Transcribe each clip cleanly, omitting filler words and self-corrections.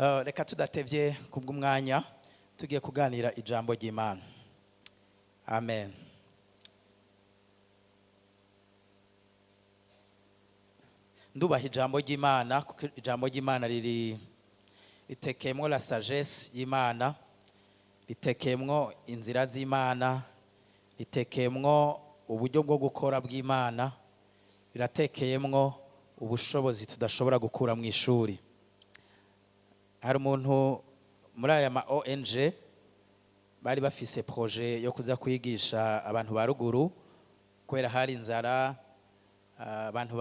Reka tudatevye kubw'umwanya tugiye kuganira ijambo ry'Imana. Amen. Ndubaha ijambo ry'Imana kuko ijambo ry'Imana ritekemwo la sagesse y'Imana, ritekemwo inzira z'Imana, ritekemwo uburyo bwo gukora bw'Imana, biratekeyemwo ubushobozi tudashobora gukura mu ishuri. Hari umuntu muri aya ma ONG bari bafise projet yo kuza kwigisha abantu ba ruguru kubera hari inzara, abantu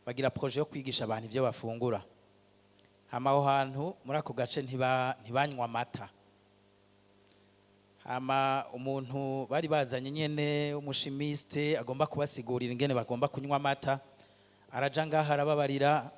bagira projet yo kwigisha abantu ibyo bafungura. Hama aho hantu muri ako gace ntibanywa amata. Hama umuntu bari bazanye nyene umushimiste agomba kubasigurira ingene bagomba kunywa amata, araja ngaha arababarira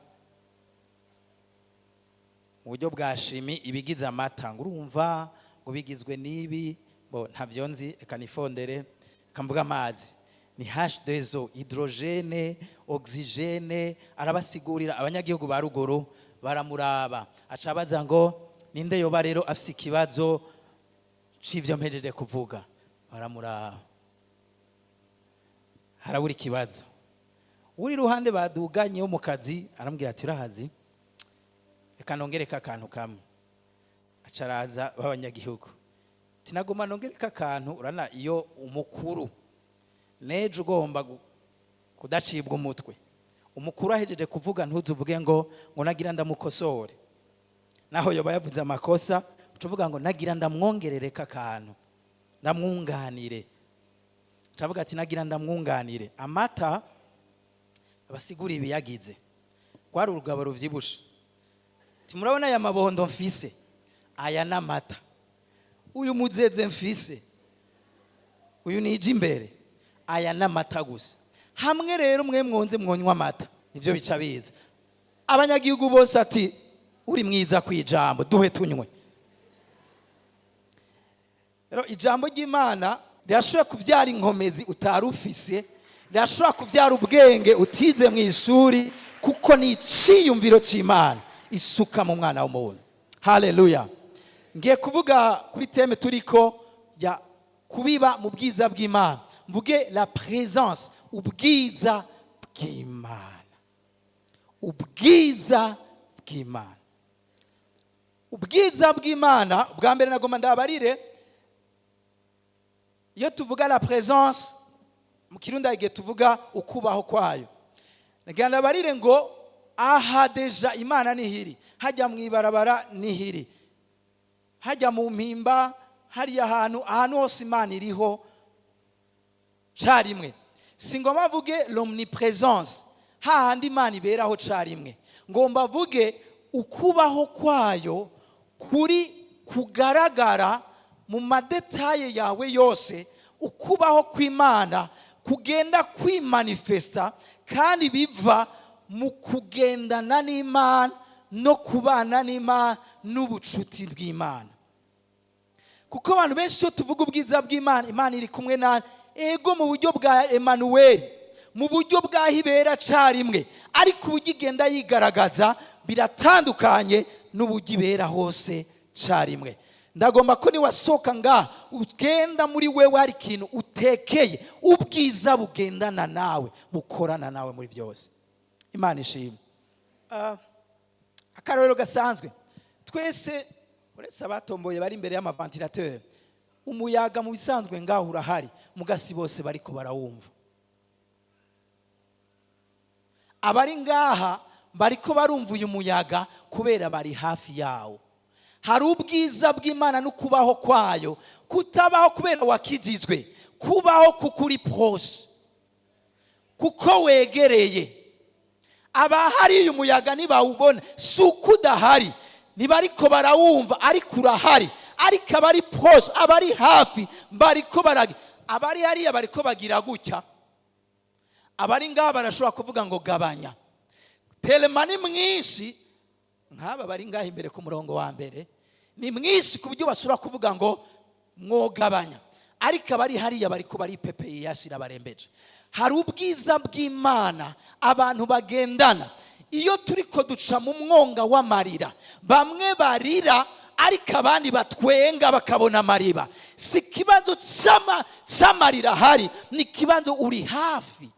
mu buryo bwa shimi ibigize amata, ngo urumva ngo bigizwe n'ibi, bo ntavyo nzi, eka nifondere kamvuga amazi ni H2O, hydrogene, oxygene, arabasigurira. Abanyagihugu ba ruguru baramuraba, acabaza ngo ninde yoba rero afise ikibazo c'ivyo mpejeje kuvuga. Baramuraba, harabura ikibazo. Uri ruhande baduganye wo mu kazi arambwira ati urahazi, reka nongereka akantu kamwe. Acaraza b'abanyagihugu, tinagoma nongereka akantu. Urana iyo umukuru neje ugomba kudacibwa umutwe, umukuru ahejeje kuvuga ntuzuvuge ngo nagira ndamukosore, naho yoba yavuze amakosa ucuvuga ngo nagira ndamwongerereka akantu, ndamwunganire. Cavuga ati nagira ndamwunganire. Amata abasigura ibiyagize, kwari urugabo ruvyibushe. Timurabona aya mabondo mfise, aya namata. Uyu muzeze mfise, uyu nije imbere, aya namata gusa. Hamwe rero mwe mwonze mwonywa amata, nivyo bica biza. Abanyagihugu bose ati uri mwiza kwijambo, duhe tunywe. Rero ijambo ry'Imana rirashobora kuvyara inkomezi utarufise, rirashobora kuvyara ubwenge utize mu ishuri, kuko ni iciyumviro c'Imana isuka mu mwana w'umuntu. Haleluya. Ngiye kuvuga kuri teme turiko ya kubiba mu bwiza bw'Imana. Mvuge la présence, ubwiza bw'Imana. Ubwiza bw'Imana. Ubwiza bw'Imana, bwa mbere nagomba ndabarire, iyo tuvuga la présence mu Kirundi igihe tuvuga ukubaho kwayo, nagira ndabarire ngo aha deja Imana nihiri, hajya mwibarabara nihiri, hajya mu mpimba, hari ahantu hose Imana iriho carimwe. Singoma vuge l'omniprésence, hahandi Imana iberaho carimwe. Ngomba vuge ukubaho kwayo kuri kugaragara mu madetaye yawe yose. Ukubaho kw'Imana kugenda kwimanifesta kandi biva mu kugendana n'Imana no kubana n'Imana n'ubucuti bw'Imana. Kuko abantu benshi cyo tuvuga ubwiza bw'Imana, Imana iri kumwe na ego mu buryo bwa Emmanuel, mu buryo bwa hibera carimwe, ariko uburyo igenda yigaragaza biratandukanye n'uburyo ibera hose carimwe. Ndagomba ko ni wasoka nga ugenda muri wewe hari ikintu utekeye, ubwiza bugendana nawe, bukorana nawe muri byose. Imana ishimwe. Akarorero gasanzwe, twese uretse abatomboye bari imbere y'amaventilateur, umuyaga mu bisanzwe ngaho urahari, mugasi bose bariko barawumva. Abari ngaha bariko barumva uyu muyaga kubera bari hafi yawo. Hari ubwiza bw'Imana n'ukubaho kwayo, kutabaho kubera wakijizwe, kubaho kukuri proche, kuko wegereye. Abahari uyu muyaga nibawubona, suko udahari, nibariko barawumva, ariko urahari. Ariko abari proche, abari hafi, bariko baragi, abari hariya bariko bagira gutya. Abari ngaha barashobora kuvuga ngo gabanya. Telemani mwinshi, nk'aba bari ngaha imbere ku murongo wa mbere, ni mwinshi ku buryo basura kuvuga ngo mwogabanya. Ariko abari hariya bariko bari pepeye yashira barembeje. Hari ubwiza bw'Imana abantu bagendana. iyo turiko duca mu mwonga w'amarira, bamwe barira ariko abandi batwenga bakabona amariba. Si ikibazo c'amarira ahari, ni ikibazo uri hafi.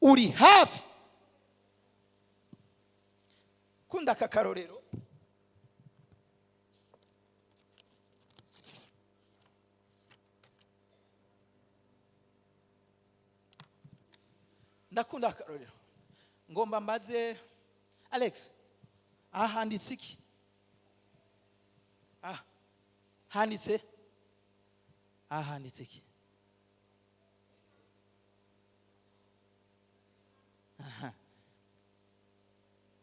Uri hafi. Kunda aka karorero. Ndakunda akarorero. Ngomba mbaze Alex, handitse iki? Handitse? Handitse iki?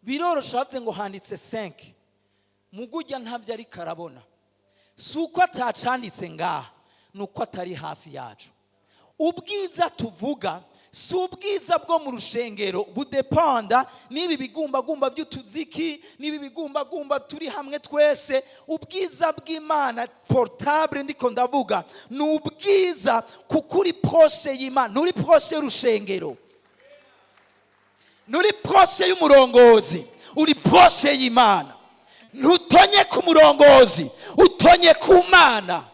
Birorosha bavuze ngo handitse 5. Mugujya ntabyo ari karabona. Si uko atacanditse ngaha, nuko atari hafi yacu. Ubwiza tuvuga si ubwiza bwo mu rushengero budepanda n'ibi bigumbagumba by'utuziki, n'ibi bigumbagumba turi hamwe twese. Ubwiza bw'Imana portable ndiko ndavuga ni ubwiza kuko uri proche y'Imana, nuri proche y'urushengero, nuri proche y'umurongozi, uri proche y'Imana. Ntutonye ku murongozi, utonye ku Mana.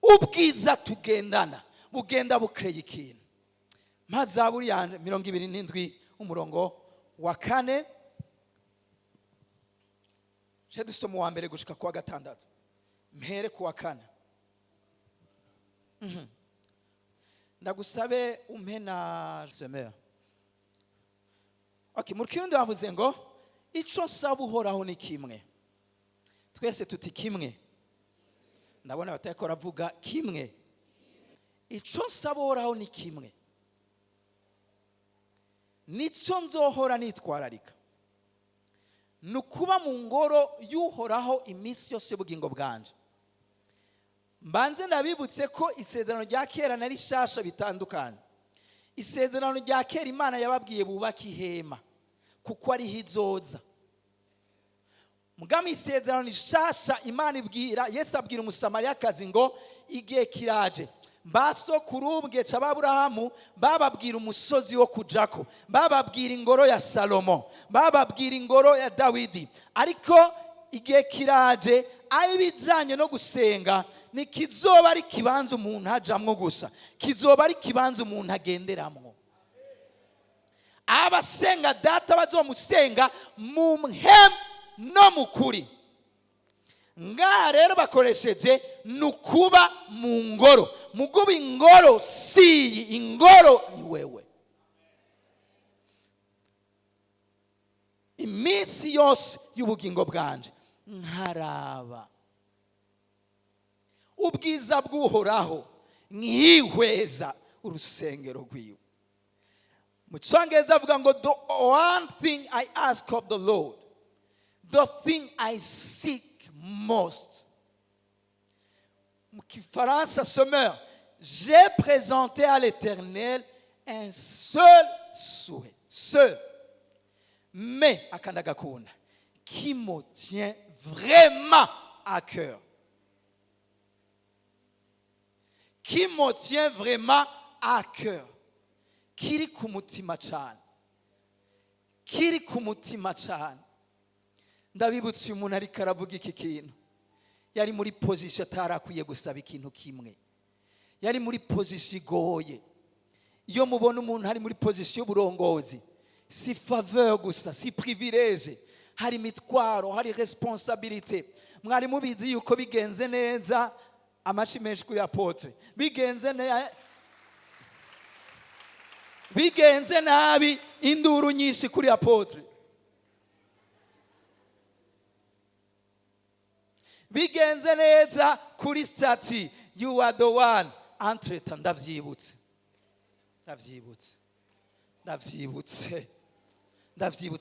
Ubwiza tugendana bugenda bukreye ikintu. Mazaburi ya 27 umurongo wa 4, je dusoma wa mbere gushika kwa 6, mpere ku wa 4. Ndagusabe umpe na semera. Okay, mu kirundi bavuze ngo ico nsaba uhoraho ni kimwe. Twese tuti kimwe. Ndabona batako ravuga kimwe. Ico nsaba uhoraho ni kimwe. Nico nzohora nitwararika. Nukuba mu ngoro y'uhoraho iminsi yose y'ubugingo bwanje. Mbanze ndabibutse ko isezerano rya kera na rishasha bitandukanye. Isezerano rya kera Imana yababwiye bubaka ihema kuko ari hizoza. Mugami isezerano rishasha Imana ibwira, Yesu abwira umusamariyakazi ngo igihe kiraje. Basokuru ubwe c'Aburahamu bababwira umusozi wo kujako, bababwira ingoro ya Salomo, bababwira ingoro ya Dawidi. Ariko igihe kiraje ayibijanye no gusenga ni kizoba ari kibanza umuntu hajamwo gusa, kizoba ari kibanza umuntu agenderamwo. Abasenga data bazomusenga mu mpemu no mukuri. Ngaha rero bakoresheje nukuba mu ngoro. Muguba ingoro si ingoro ni wewe. Iminsi yose y'ubugingo bwanje nkaraba ubwiza bw'uhoraho nkihweza urusengero rwiwe. Mu Cyongereza avuga ngo the one thing I ask of the Lord, the thing I seek most. Mu Kifaransa someur, j'ai présenté à l'Éternel un seul souhait, seul, mais akandagakunda, qui me tient vraiment à cœur. Qui me tient vraiment à cœur. Kiri ku mutima cyane. Kiri ku mutima cyane. Ndabibutse umuntu ari karavuga iki kintu. Yari muri position atarakwiye gusaba ikintu kimwe. Yari muri position igoye. Iyo mubona umuntu hari muri position y'uburongozi, si faveur gusa, si privilege, hari mitwaro, hari responsabilité. Mwari mubizi yuko bigenze neza amaci menshi kuri apotre, bigenze nabi induru nyinshi kuri apotre, bigenze neza kuri stati you are the one. Entreta ndavyibutse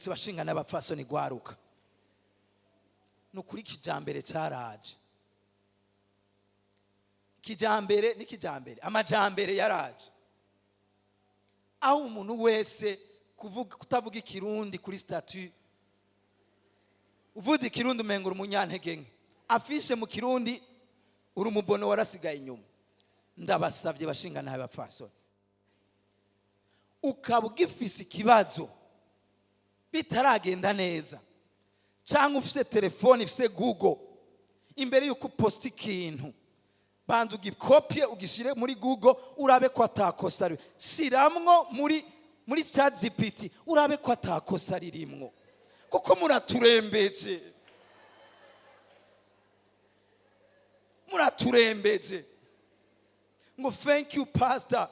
bashinga n'abapfasoni gwaruka. Nukuri kijambere cyaraje. Kijambere ni kijambere, amajambere yaraje. Aho umuntu wese kutavuga ikirundi kuri statut, uvuze ikirundi umenga umunyantege nke, afishe mu kirundi uri umubono warasigaye inyuma. ndabasabye bashinga nawe bapfasoni, ukaba ugifise ikibazo bitaragenda neza, cyangwa ufise telefone ifise Google, imbere yuko posta ikintu banza ugikopye ugishyire muri Google urabe ko atakosa ari, shiramwo muri ChatGPT urabe ko atakosa ririmwo, kuko muraturembeje ngo thank you pastor,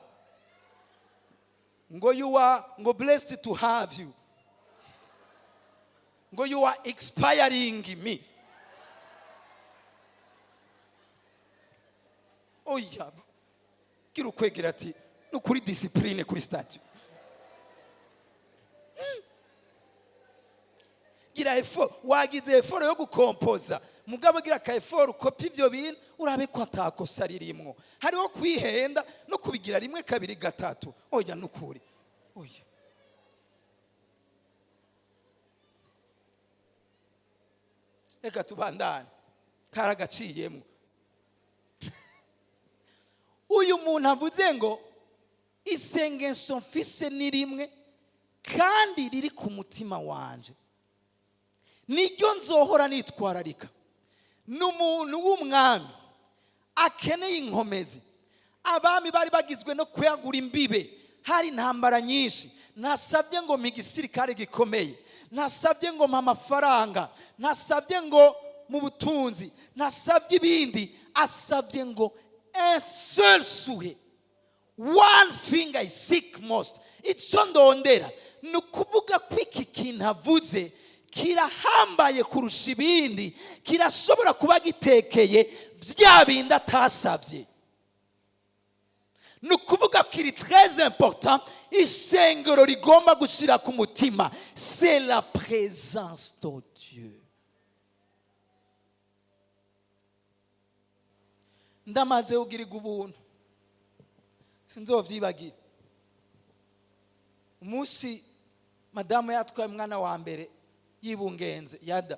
ngo you are ngo blessed to have you, ngo you are expiring me. Oya kira ukwegera ati nukuri discipline kuri statue, gira effort, wagize effort yo gukompoza mugabo gira ka effort ukopi ibyo bintu urabe ko atakosa ririmwo, hariho kwihenda no kubigira rimwe kabiri gatatu. Oya nukuri, oya reka tubandane karagaciyemo. Uyu muntu avuze ngo isengesho mfise ni rimwe kandi riri ku mutima wanje, niryo nzohora nitwararika. N'umuntu w'umwami akeneye inkomezi. Abami bari bagizwe no kuyagura imbibe, hari intambara nyinshi. Nasabye ngo migisirikare gikomeye, nasabye ngo amafaranga, nasabye ngo mu butunzi, nasabye ibindi, asabye ngo un seul souhait, one thing I seek most. Icyo ndondera ni ukuvuga ko iki kintu avuze kirahambaye kurusha ibindi, kirashobora kuba gitekeye vya bindi atasabye. Ni ukuvuga ko iri très important, isengero rigomba gushyira ku mutima, c'est la présence de Dieu. Ndamaze ugirirwa ubuntu sinzovyibagira. Umunsi madamu yatwaye umwana wa mbere yibungenze yada,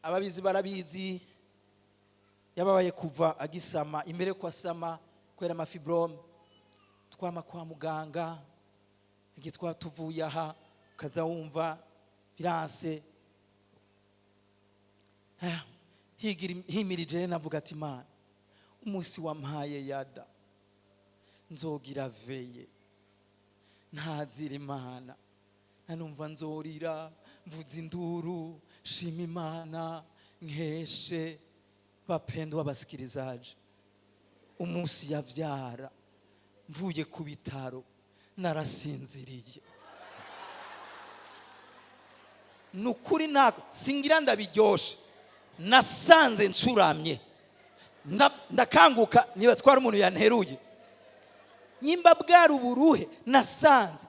ababizi barabizi, yababaye kuva agisama, imbere kwa sama kwera amafibrome, twama kwa muganga, igitwa tuvuye aha ukaza wumva biranse. Himirije navuga ati Imana, umunsi wampaye yada nzogira veye, ntazira Imana, nanumva nzorira mvuza induru, shima Imana nkeshe bapendwa basikirizaje. Umunsi yavyara mvuye ku bitaro narasinziriye, nukuri nako singira ndabiryoshe, nasanze ncuramye ndakanguka niba twari umuntu yanteruye, nyimba bwari uburuhe nasanze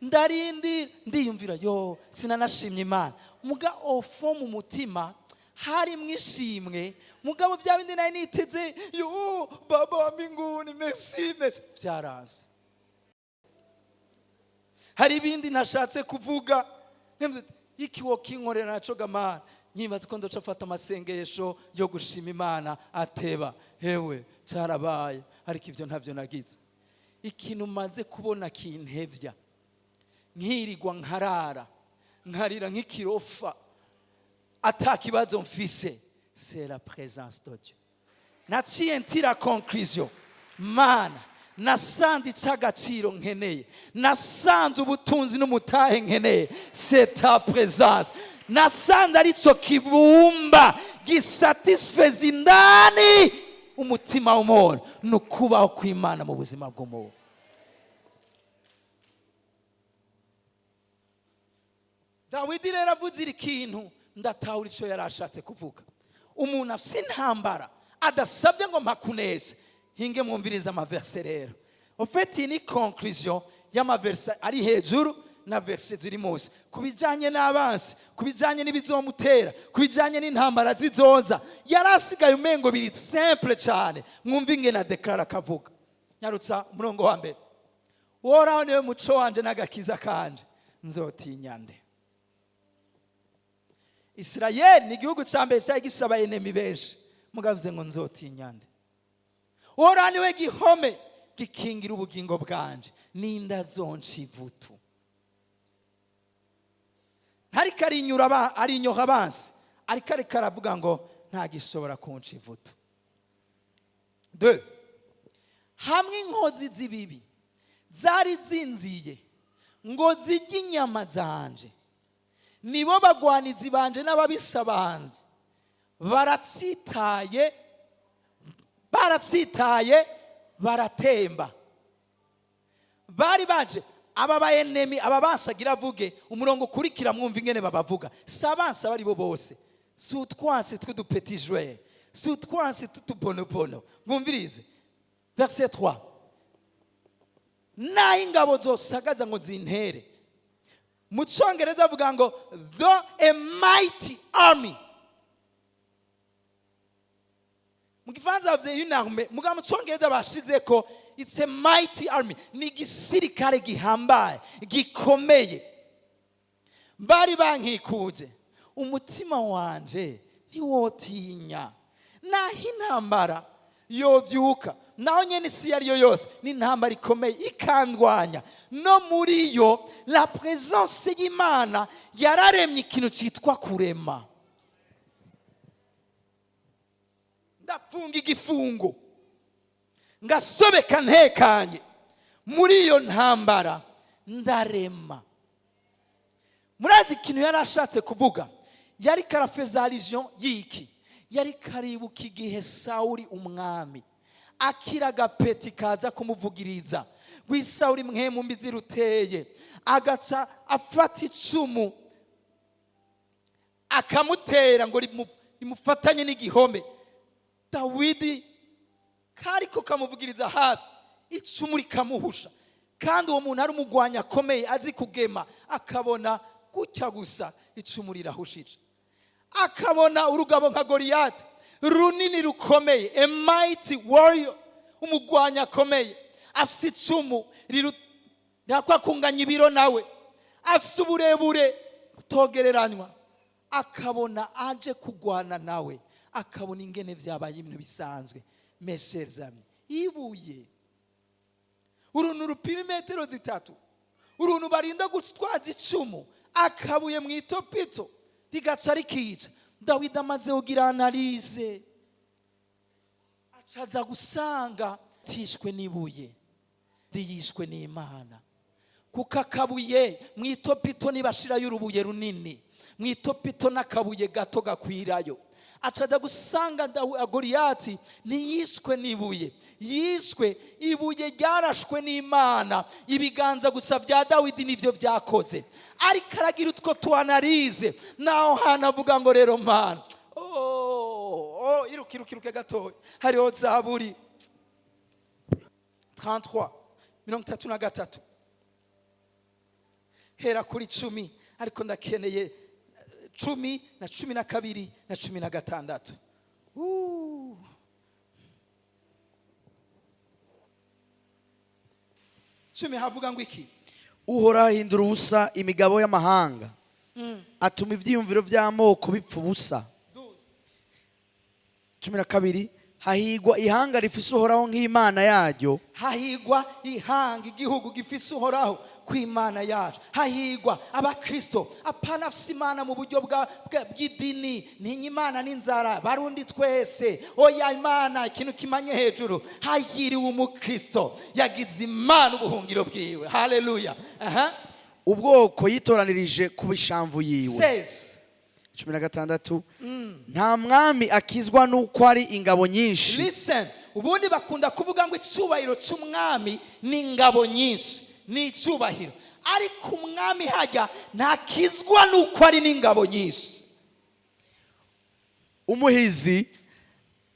ndarindi ndiyumvira yo sinanashimye Imana, muga ofo mu mutima hari mwishimwe, mugabo bya bindi nayo niteze yo baba wa mbinguni merci byaranze. Hari ibindi nashatse kuvuga iki wo kinkorera naco gamana, nyibaza ko ndoca fata amasengesho yo gushima Imana ateba, hewe cyarabaye, ariko ivyo ntavyo nagize. Ikintu maze kubona kintevya, nkirirwa nkarara nkarira nk'ikirofa atakibazo mfise, c'est la présence de Dieu. Naciye ntira conclusion, Mana nasanze icagaciro nkeneye, nasanze ubutunzi n'umutahe nkeneye, c'est ta présence. Nasanze arico kibumba gisatisfeza indani umutima w'umuntu, nukubaho kw'Imana mu buzima bw'umuntu. Dawidi rero avuze ikintu ndatahura ico yarashatse kuvuga. Umuntu afise intambara adasabye ngo mpakuneshe, hinge mwumviriza amaverse rero. En fait ni conclusion y'amaverse ari hejuru na verse ziri munsi, kubijanye n'abansi, kubijanye n'ibizomutera, kubijanye n'intambara zizoza. Yarasigaye umengo biri simple cyane, mwumva ingena declara kavuga. Nyarutsa umurongo wa mbere, woraho niwe muco wanje n'agakiza kanje, nzotinya nde? Israel ni igihugu cyambere cyari gifise abaenemi benshi, mugavuze ngo nzotinyande. Ora niwe gihome gikingira ubugingo bwanje, ninda zonca ivutu. Ntariko arinyoha abansi, ariko aravuga ngo nta gishobora kunca ivutu. 2. Hamwe inkozi z'ibibi zari zinziye ngo zirye inyama zanje, nibo bagwanizi banje n'ababisha banje baratsitaye baratemba. Bari baje aba ba enemy, aba basagira avuge umurongo kurikira mwumva ingene babavuga. Sabansa bari bo bose, si utwansi tw'udupeti joueur, si utwansi tw'utubonobono. Mwumvirize verset 3. Na ingabo zosagaza ngo zintere. Mu Cyongereza avuga ngo though a mighty army. Mu Gifaransa bavuze une armée, muga mu Cyongereza bashize ko it's a mighty army, ni gisirikare gihambaye gikomeye. Bari bankikuje, umutima wanje ntiwotinya. Naho intambara yovyuka, naho nyene isi yariyo yose ni intambara ikomeye ikandwanya, no muri yo la présence y'Imana yararemye ikintu citwa kurema. Ndafunga igifungo, ngasobeka ntekanye, muri iyo ntambara ndarema. Murazi ikintu yarashatse kuvuga, yari karafeza allusion yiki, yari karibuka igihe Sawuli umwami akira agapeti kaza kumuvugiriza, Sawuli mwemu mbi ziruteye, agaca afata icumu akamutera ngo rimufatanye n'igihome. Dawidi kariko kamuvugiriza hafi, icumu rikamuhusha, kandi uwo muntu ari umugwanya akomeye azi kugema, akabona gutya gusa icumu rirahushije. Akabona urugabo nka Goliath runini rukomeye, a mighty warrior, umugwanya akomeye, afise icumu yakwa kunganya ibiro nawe, afise uburebure butogereranywa. Akabona aje kugwana nawe, akabona ingene vyabaye ibintu bisanzwe. Mes chers amis, ibuye uruntu rupima metero 3, uruntu barinda gutwaza icumu, akabuye mu itopito rigaca rikica. Dawidi amaze kugira analyse, acaza gusanga tishwe n'ibuye riyishwe n'Imana. Kuko akabuye mu itopito nibashira y'urubuye runini, mu itopito n'akabuye gato gakwirayo. Acaza gusanga Goliath ntiyishwe n'ibuye, yishwe ibuye ryarashwe n'Imana. Ibiganza gusa vya Dawidi nivyo vyakoze, ariko aragira utwo tuanalize. Naho hanavuga ngo rero Mana, irukiruke gatoya, hariho Zaburi 33 hera kuri 10, ariko ndakeneye 10 na 12 na 16. 10 havuga ngo iki? Uhoraho ahindura ubusa imigabo y'amahanga, atuma ivyiyumviro vy'amoko bipfa ubusa. 12 hahigwa ihanga rifise uhoraho nk'Imana yaryo. Hahigwa ihanga, igihugu gifise uhoraho kw'Imana yacu. Hahigwa abakristo apana afise Imana mu buryo bw'idini, ntinyimana n'inzara, barundi twese oya Imana ikintu kimanye hejuru. Hahiriwe umukristo yagize Imana ubuhungiro bwiwe. Haleluya. Ubwoko yitoranirije ku bishamvu yiwe. Says 16 nta mwami akizwa nuko ari ingabo nyinshi. Listen, ubundi bakunda kuvuga ngo icubahiro c'umwami ni ingabo nyinshi, ni icubahiro. Ariko umwami hajya ntakizwa nuko ari n'ingabo nyinshi. Umuhizi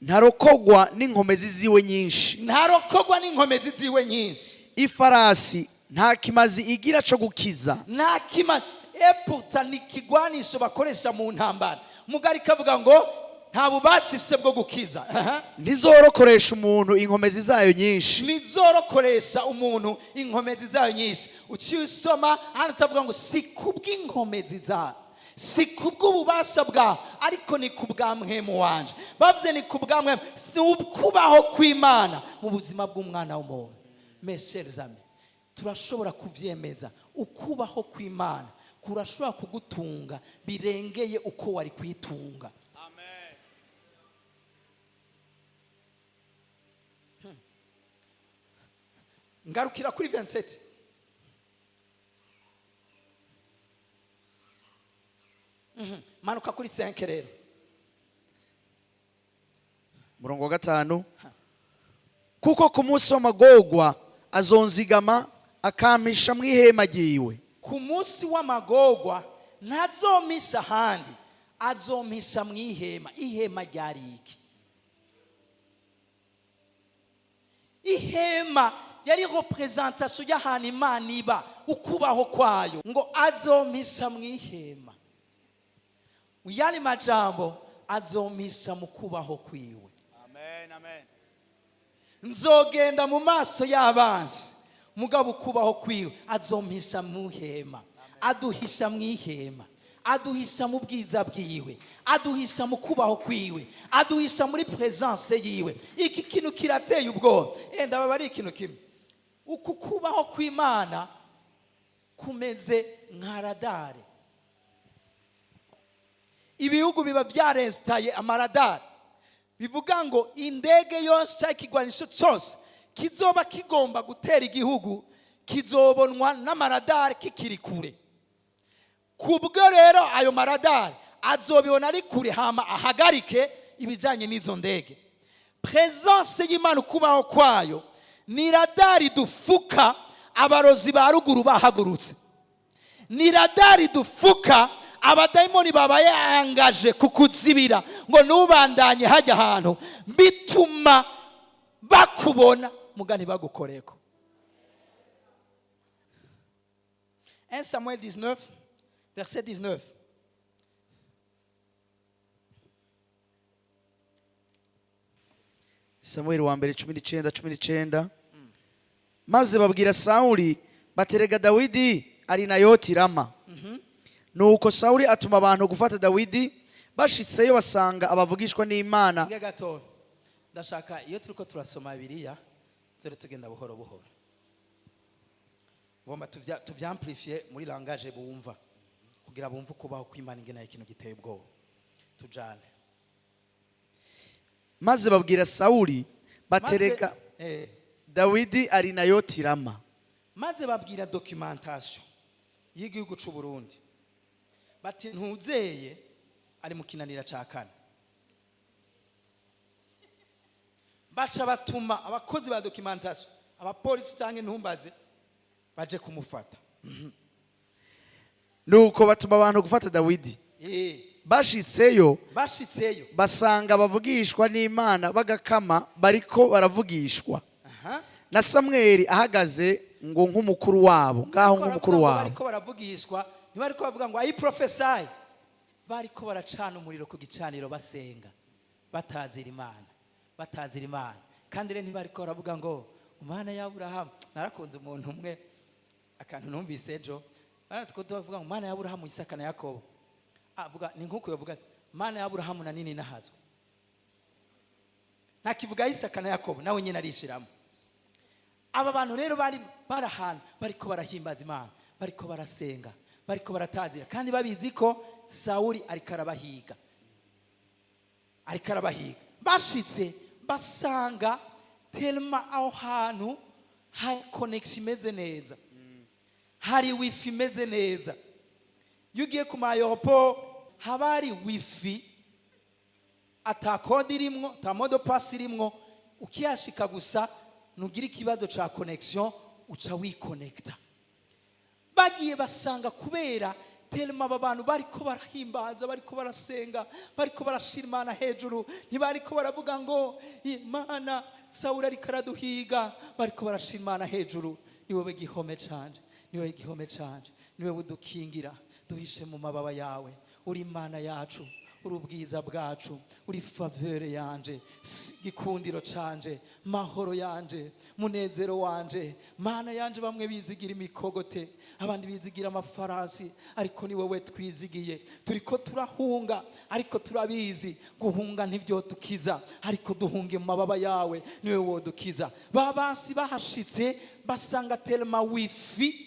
ntarokogwa n'inkomezi ziwe nyinshi. Ntarokogwa n'inkomezi ziwe nyinshi. Ifarasi nta kimazi igira co gukiza. Nta kimazi eputa ni kigwanisho bakoresha mu ntambara. Mugari kavuga ngo nta bubasha ifise bwo gukiza. Ntizorokoresha umuntu inkomezi zayo nyinshi. Nizorokoresha umuntu inkomezi zayo nyinshi. Ucisoma hano tavuga ngo si kubw'inkomezi zayo, si kubw'ububasha bwawe, ariko ni kubwa mwemu wanje. bavuze ni kubwamwe si ukubaho kw'Imana mu buzima bw'umwana w'umuntu. Mes chers amis, turashobora kuvyemeza ukubaho kw'Imana kurashobora kugutunga birengeye uko wari kwitunga. Amen. Ngarukira kuri 27. Manuka kuri 5 rero. Murongo wa 5. Kuko ku munsi w'amagorwa azonzigama akampisha mu ihema ryiwe. Ku munsi w'amagorwa ntazompisha ahandi, azompisha mu ihema. Ihema ryari iki? Ihema yari representation y'ahantu Imana iba, ukubaho kwayo, ngo azompisha mu ihema. Uyali majambo azompisha mu kubaho kwiwe. Amen, amen. Nzogenda mu maso y'abanzi, mugabo kubaho kwiwe azompisha mu ihema. Aduhisha mu ihema, aduhisha mu bwiza bwiwe, aduhisha mu kubaho kwiwe, aduhisha muri presence yiwe. Iki kintu kirateye ubwoba. Ndaba bari ikintu kimwe. Uku kubaho kw'Imana kumeze nka radare. Ibihugu biba byarestaye amaradari, bivuga ngo indege yose cyangwa ikigwanisho cyose kizoba kigomba gutera igihugu kizobonwa n'amaradari kikiri kure. Kubwo rero ayo maradari azobibona ari kure, hama ahagarike ibijanye n'izo ndege. Presence y'Imana kubaho kwayo ni radari dufuka abarozi ba ruguru bahagurutse. Ni radari dufuka abadayimoni babaye angaje kukuzibira ngo nubandanye hajya ahantu, bituma bakubona mugani bagukoreko. 1 Samuel 19 verset 19. Samuel wa mbere 19:19. Maze babwira Sawuli baterega Dawidi ari Nayoti Rama. Nuko Sawuli atuma abantu gufata Dawidi, bashitseyo basanga abavugishwa n'Imana. Nge gato ndashaka iyo turiko turasoma Bibiliya zero tugenda buhoro buhoro, ngomba tuvyamplifie muri langage bumva kugira bumve kubaho kw'Imana ingena ikintu giteye ubwoba. Tujane. Maze babwira Sawuli batereka Dawidi ari Nayoti Rama. Maze babwira documentation y'igihugu c'u Burundi bati ntuzeye ari mu kinanira ca kane. Baca batuma abakozi ba documentation, abapolisi canke ntumbaze baje kumufata. Nuko batuma abantu gufata Dawidi. Bashitseyo basanga abavugishwa n'Imana bagakama bariko baravugishwa. Na Samweli ahagaze ngo nk'umukuru wabo, ngaho nk'umukuru wabo. Bariko baravugishwa, ntibariko bavuga ngo ayi prophesy, bariko baracana umuriro ku gicaniro basenga, batazira Imana. Kandi rero ntibariko baravuga ngo Imana ya Abrahamu. Narakunze umuntu umwe akantu numvise ejo, baratwo tuvuga ngo Imana ya Abrahamu, Isaka na Yakobo. Avuga ni nkuko yovuga Imana ya Abrahamu na NININAHAZWE. Nakivuga Isaka na Yakobo nawe nyine arishiramo. Aba bantu rero bari barahana, bariko barahimbaza Imana, bariko barasenga, bariko baratazira, kandi babizi ko Sawuli ariko arabahiga. Bashitse basanga telma aho hantu hari connection imeze neza, hari wifi imeze neza. Yugiye ku mayopo habari wifi atakodi rimwo, tamodo pass rimwo, ukiyashika gusa nugira ikibazo ca connection uca wiconnecta. Bagiye basanga kubera telma abantu bariko barahimbaza, bariko barasenga, bariko barashira Imana hejuru, ntibariko baravuga ngo Imana Sawuli ariko araduhiga, bariko barashira Imana hejuru. Niwe gihome canje, niwe budukingira, duhishe mu mababa yawe, uri Imana yacu, uri ubwiza bwacu, uri favere yanje, gikundiro canje, mahoro yanje, munezero wanje. Mana yanje, bamwe bizigira imikogote, abandi bizigira amafarasi, ariko ni wowe twizigiye. Turiko turahunga, ariko turabizi guhunga ntibyo tukiza, ariko duhunge mu mababa yawe, niwe wodukiza. Babansi bahashitse basanga telema wifi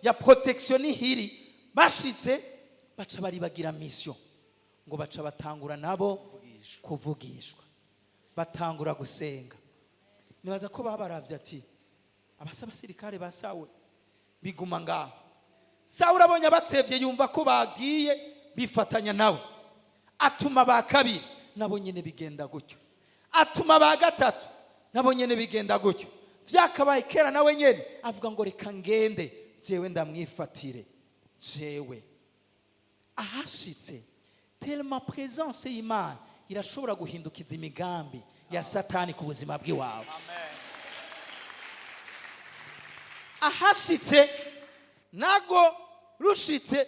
ya protection ihiri, bashitse baca bari bagira mission, ngo baca batangura nabo kuvugishwa, batangura gusenga. Nibaza ko babaravye ati abasirikare ba Sawuli biguma ngaho. Sawuli abonye batevye, yumva ko bagiye bifatanya nawe, atuma ba kabiri, nabo nyene bigenda gutyo, atuma ba gatatu, nabo nyene bigenda gutyo. Vyakabaye kera nawe nyene avuga ngo reka ngende jewe ndamwifatire jewe. Ahashitse tellement présence y'Imana irashobora guhindukiza imigambi ya Satani ku buzima bw'iwawe. Ahashitse nago rushitse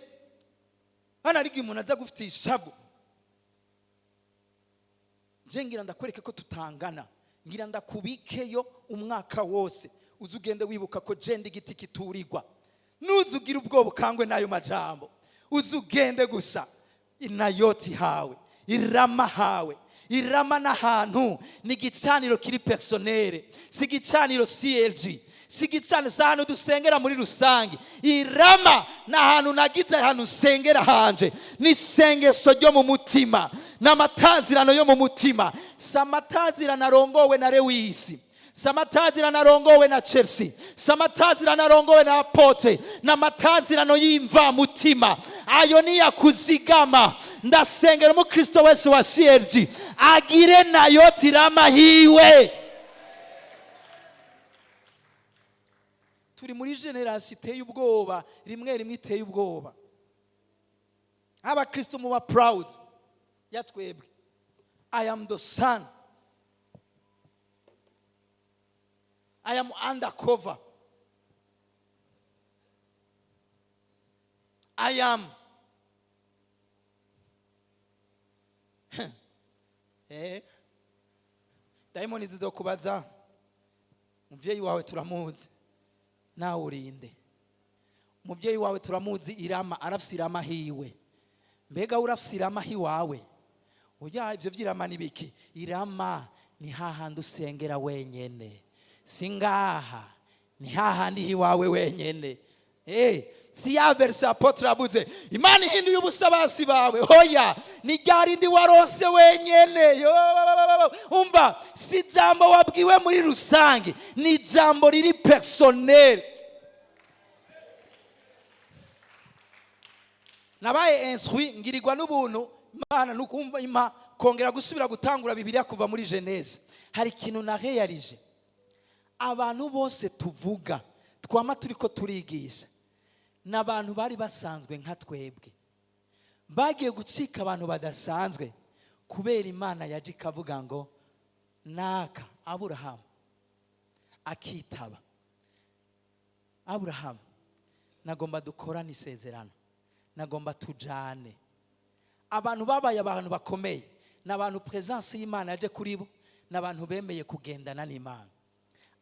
hana rigi umuntu aza gufite ishavu, je ngira ndakwereke ko tutangana, ngira ndakubikeyo umwaka wose, uzugende wibuka ko je ndi giti kiturirwa, nuzugira ubwoba kangwe nayo majambo, uzugende gusa inayoti hawe, irama hawe. Irama n'ahantu ni gicaniro kiri personnel, si gicaniro CLG, si gicaniro sahano dusengera muri rusangi. Irama n'ahantu nagize ahantu sengera hanje, ni sengesho ryo mu mutima, n'amatazirano yo mu mutima. Samatazirano arongowe na Lewisi, samatazirano arongowe na Chelsea, samatazirano arongowe na Apotre, n'amatazirano y'imva mutima. Ayo ni yakuzigama. Ndasengera mu Kristo wese wa CLG agire nayo tirama hiwe. Turi muri generation iteye ubwoba, rimwe iteye ubwoba. Aba Kristo muba proud yatwebwe. I am the son, I am undercover, I am daimoni zizokubaza, muvyeyi wawe turamuzi, nawe urinde. Muvyeyi wawe turamuzi, irama arafise irama hiwe. Mbega urafise irama hiwawe? Oya, ivyo vyirama nibiki? Irama ni hahandi usengera wenyene, singaha ni hahandi hiwawe wenyene. Si ya verse Apotre avuze Imana ihinduye ubusabasi bawe. Hoya, ni ryarindi warose wenyene. Umva, si jambo wabwiwe muri rusange, ni jambo riri personnel. Nabaye instruit ngirirwa n'ubuntu Imana nukumva ima kongera gusubira gutangura Bibiliya kuva muri Genese. Hari ikintu na réalise, abantu bose tuvuga twama turiko turigisha n'abantu bari basanzwe nka twebwe, bagiye gucika abantu badasanzwe kubera Imana yaje ikavuga ngo naka Aburahamu akitaba. Aburahamu, nagomba dukorane isezerano, nagomba tujane. Abantu babaye abantu bakomeye, n'abantu presence y'Imana yaje kuri bo, n'abantu bemeye kugendana n'Imana.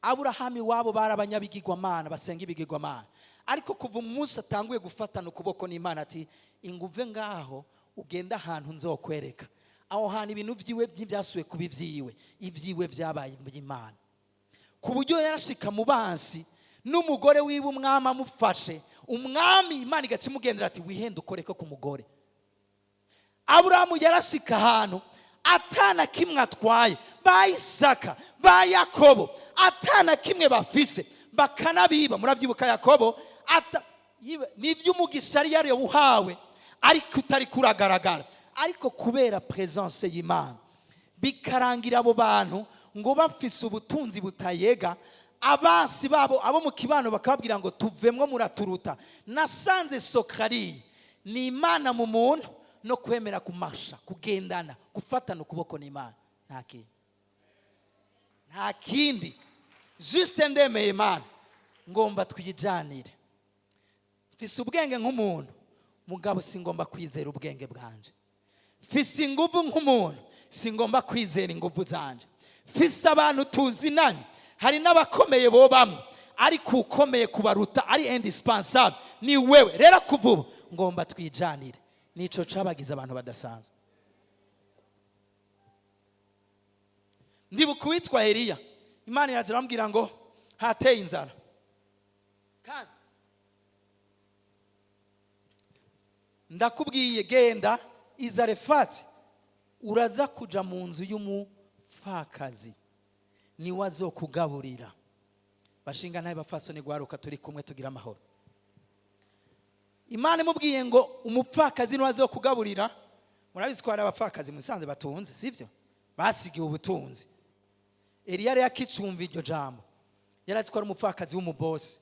Aburahamu wabo barabanyabigirwamana, basenga ibigirwamana, ariko kuva umunsi atanguye gufatana ukuboko n'Imana ati inguve ngaho ugenda ahantu nzokwereka. Aho hantu ibintu vyiwe byasuye kuba ivyiwe vyabaye iby'Imana, ku buryo yarashika mu bansi n'umugore wiwe umwami amufashe, umwami Imana igacimugendera ati wihende ukoreko ku mugore. Aburahamu yarashika ahantu atana kimwe atwaye, ba Isaka ba Yakobo atana kimwe bafise, bakanabiba. Muravyibuka Yakobo n'ivy'umugisha yari uhawe ariko utari kuragaragara, ariko kubera presence y'Imana bikarangira abo bantu ngo bafise ubutunzi butayega. Abansi babo abo mu kibano bakababwira ngo tuvemwe muraturuta. Nasanze Sokrari ni Imana mu muntu no kwemera kumasha, kugendana, gufatana ukuboko n'Imana, nta kindi. Juste ndemeye Imana, ngomba twijanire. Mfise ubwenge nk'umuntu, mugabo singomba kwizera ubwenge bwanje. Fise inguvu nk'umuntu, singomba kwizera inguvu zanje. Fise abantu tuzinanye, hari n'abakomeye bo bamwe, ariko ukomeye kubaruta ari indispensable ni wewe. Rero kuvuba ngomba twijanire. Nico cabagize abantu badasanzwe. Ndibuka uwitwa Eliya, Imana irazirambwira ngo hateye inzara, kandi ndakubwiye genda i Zarefati, uraza kuja mu nzu y'umupfakazi, niwe azokugaburira. Bashinga ntaye bafasoni gwaruka turi kumwe tugira amahoro. Imana imubwiye ngo umupfakazi niwe azokugaburira. Murabizi ko hari abapfakazi musanze batunze, sivyo? Basigiwe ubutunzi. Eliya yari yakicumva iryo jambo, yarazi ko ari umupfakazi w'umubosi.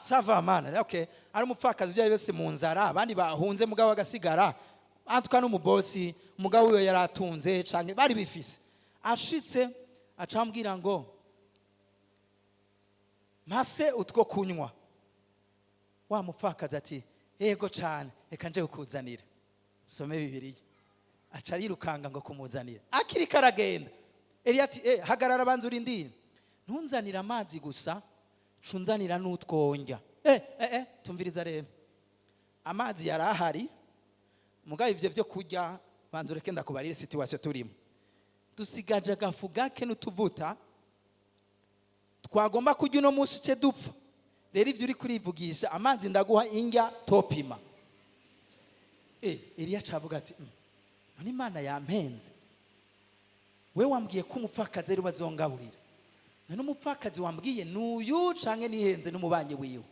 Sava mana, okay, ari umupfakazi bya yose mu nzara, abandi bahunze mugabo agasigara, antuka n'umubosi, mugabo we yaratunze canke bari bifise. Ashitse acambwira ngo mpase utwo kunywa. Wa mupfakazi ati yego cane, reka nje kukuzanira. Some Bibiliya. Acarirukanga ngo kumuzanira. Akiri karagenda, Eliya ati hagarara banza urindire, ntunzanira amazi gusa, cunzanira n'utwonja. Tumviriza rero, amazi yarahari, mugabe ivyo byo kurya banza ureke ndakubarire situation turimo. Dusigaje agafu gake n'utuvuta, twagomba kurya uno munsi ce dupfa. Rero ivyo uri kurivugisha, amazi ndaguha injya topima. Eliya cavuga ati none Imana yampenze, we wambwiye ko umupfakazi ari bazongaburira, none umupfakazi wambwiye n'uyu canke nihenze n'umubanye wiwe.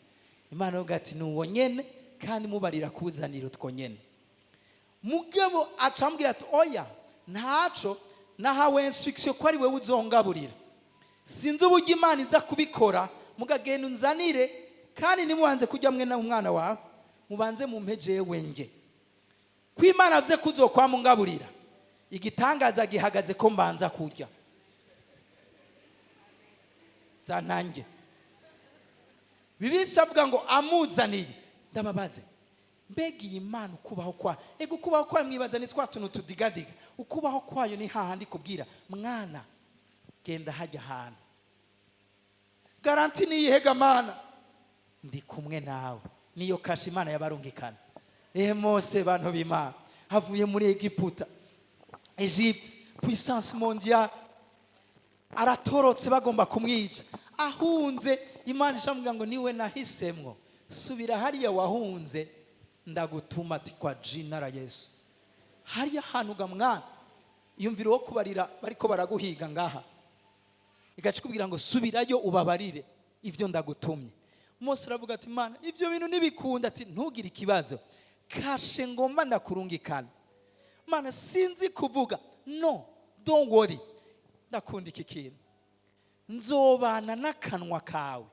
Imana yoga ati nuwo nyene, kandi mubarira kuzanira utwo nyene. Mugabo acambwira ati oya ntaco, nahawe instruction ko ari we uzongaburira. Sinzi uburyo Imana iza kubikora, mugagenda unzanire, kandi nimubanze kujya mwe na umwana wawe, mubanze mumpeje wenge. Kw'Imana avuze kuzokwa mungaburira, igitangaza gihagaze ko mbanza kurya. Zanange Bibiliya avuga ngo amuzaniye. Ndababaze, mbega iyi Imana ukubaho kwa, ukubaho kwa mwibaza ni twa tuntu tudigadiga. Ukubaho kwayo ni hahandi kubwira mwana genda hajya hano, garanti ni yihega Mana, ndi kumwe nawe. Niyo kashi Imana yabarungikana. Mose bantu b'Imana havuye muri Egiputa, Egypte, puissance mondiale, aratorotse bagomba kumwica. Ahunze, Imana ishamubwira ngo niwe nahisemwo, subira hariya wahunze, ndagutuma ati kwa jina la Yesu. Hariya hantu ga mwana, yumvira wo kubarira bariko baraguhiga ngaha, igacikubwira ngo subirayo ubabarire ivyo ndagutumye. Mose aravuga ati Imana ivyo bintu nibikunda, ati ntugire ikibazo, kashe ngomba ndakurungikana. Mana sinzi kuvuga, no don't worry, ndakunda iki kintu, nzobana n'akanwa kawe,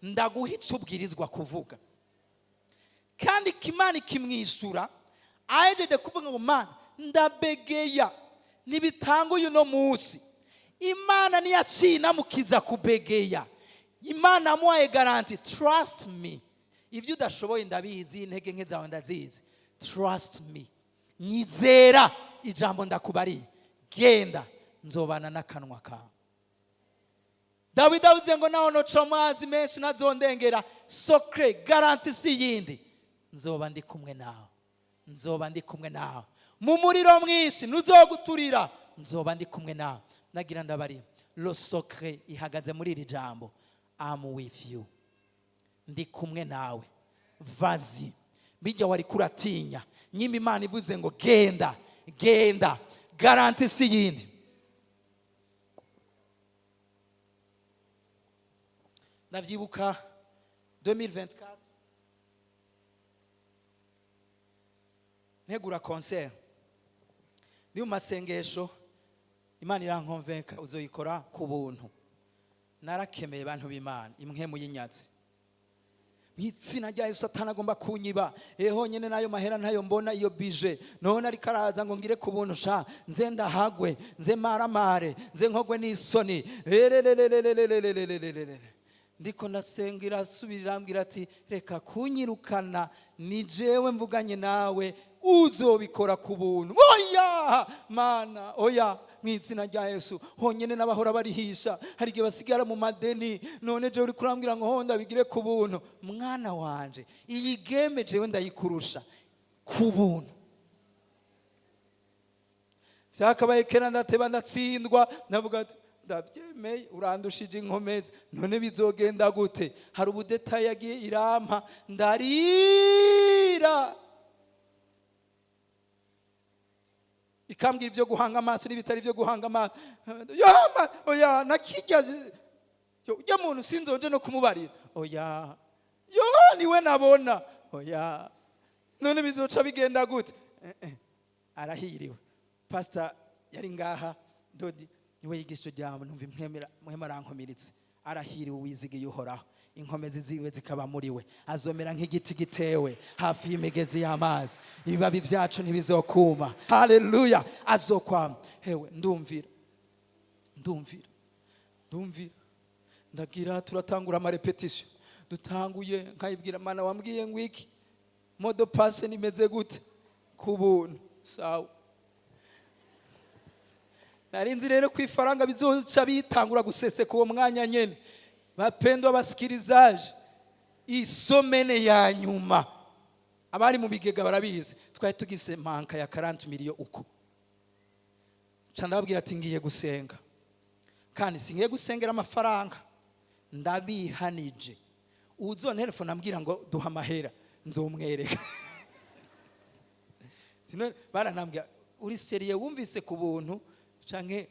ndaguha ico ubwirizwa kuvuga. Kandi Imana kimwishura ahejeje kuvuga ngo Mana ndabegeya nibitanga uyu no munsi. Imana niyacina mukiza kubegeya, Imana amuhaye garanti, trust me. Ivyo udashoboye ndabizi, intege nke zawe ndazizi, trust me, nyizera ijambo ndakubariye, genda nzobana n'akanwa kawe. Dawidi avuze ngo naho noca amazi menshi nazondengera, sokre garanti si yindi, nzoba ndi kumwe nawe, nzoba ndi kumwe nawe. Mu muriro mwinshi nuzoguturira, nzoba ndi kumwe nawe. Nagira ndabari, lo sokre ihagaze muri iri jambo, I'm with you, ndi kumwe nawe. Vazi bijya wari kuratinya, nyima Imana ivuze ngo genda genda, garanti si yindi. Ndavyibuka 2024 negura concert, ndi mu masengesho, Imana irankonvenka uzoyikora ku buntu. Narakemeye bantu b'Imana, imwe mu yinyatsi mwitsina rya Yesu atanagomba kunyiba. Honyene nayo mahera ntayo mbona, iyo bije none ari karaza ngo ngire ku buntu sha, nze ndahagwe, nze maramare, nze nkogwe n'isoni. ndiko ndasenga irasubira irambwira ati reka kunyirukana, ni jewe mvuganye nawe, uzobikora ku buntu. Oya Mana, oya mu izina rya Yesu. Honyene n'abahora barihisha, hari igihe basigara mu madeni, none jewe uri kurambwira ngo honda bigire ku buntu. Mwana wanje, iyi game jewe ndayikurusha ku buntu. Vyakabaye kera ndateba ndatsindwa, ndavuga ati ndabyemeye, urandushije inkomezi, none bizogenda gute? Hari ubudetaye yagiye irampa, ndarira ikambwira ibyo guhanga amaso n'ibitari byo guhanga amaso. Oya nakijya ujya muntu sinzoje no kumubarira. Oya niwe nabona. Oya none bizoca bigenda gute? Arahiriwe. Pastor yari ngaha, Dodi niwe yigisho ryabo, numva mwema arankomiritse. Arahiriwe uwizigiye uhoraho, inkomezi ziwe zikaba muri we, azomera nk'igiti gitewe hafi y'imigezi y'amazi, ibibabi byacu ntibizokuma. Haleluya, azokwama. Hewe ndumvira ndagira turatangura ama repetition, dutanguye nkayibwira Mana wambwiye ngo iki modo passe nimeze gute ku buntu. Sawa, narinzi rero kwifaranga bizoca bitangura guseseka uwo mwanya nyene. Bapendwa basikirizaje, isomene ya nyuma abari mu bigega barabizi, twari tugise manka ya 40 miliyo uko. Ndababwira ati ngiye gusenga, kandi singiye gusengera amafaranga, ndabihanije. Uzo telefone ambwira ngo duha amahera, nzomwereka. Baranambwira uri seriye, wumvise ku buntu canke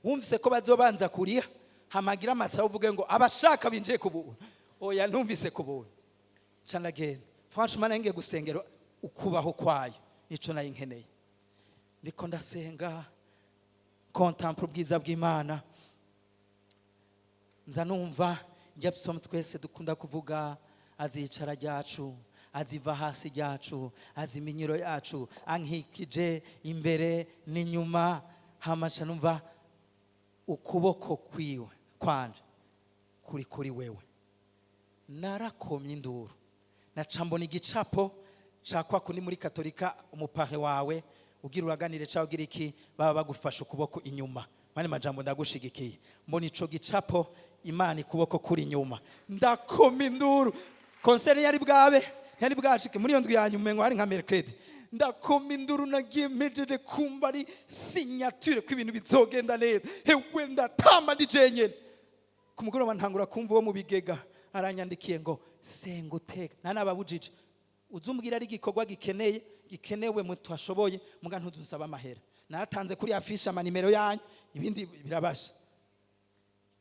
wumvise ko bazobanza kuriha hamagira amasaha uvuge ngo abashaka binje ku buntu? Oya, numvise ku buntu canagenda. Franchement nangiye gusengera ukubaho kwayo, nico nayo nkeneye. Ndiko ndasenga contemple ubwiza bw'Imana, nza numva Gibson twese dukunda kuvuga, azicara ryacu, aziva hasi ryacu, aziminyiro yacu, ankikije imbere n'inyuma, hamasha numva ukuboko kwiwe kwanje kuri wewe. Narakomye induru, nacambona igicapo cakwa kundi muri Katolika, umupahe wawe ugira uraganire caho ugira iki, baba bagufasha ukuboko inyuma, mane majambo ndagushigikiye. Mbona ico gicapo, Imana ikuboko kuri inyuma, ndakoma induru. Konseri yari bwashike muri iyo ndwi ya nyuma ngo hari nka mercredi, ndakoma induru, nagiye mejeje kumva ari signature ko ibintu bizogenda neza. Hewe ndatamba ndije nyene. Ku mugoroba ntangura kumva uwo mu bigega aranyandikiye ngo senga uteka, nanababujije uzumbwira ari gikorwa gikenewe mu twashoboye, muga ntuzusaba amahera. Natanze kuri afisha amanimero yanyu, ibindi birabasha.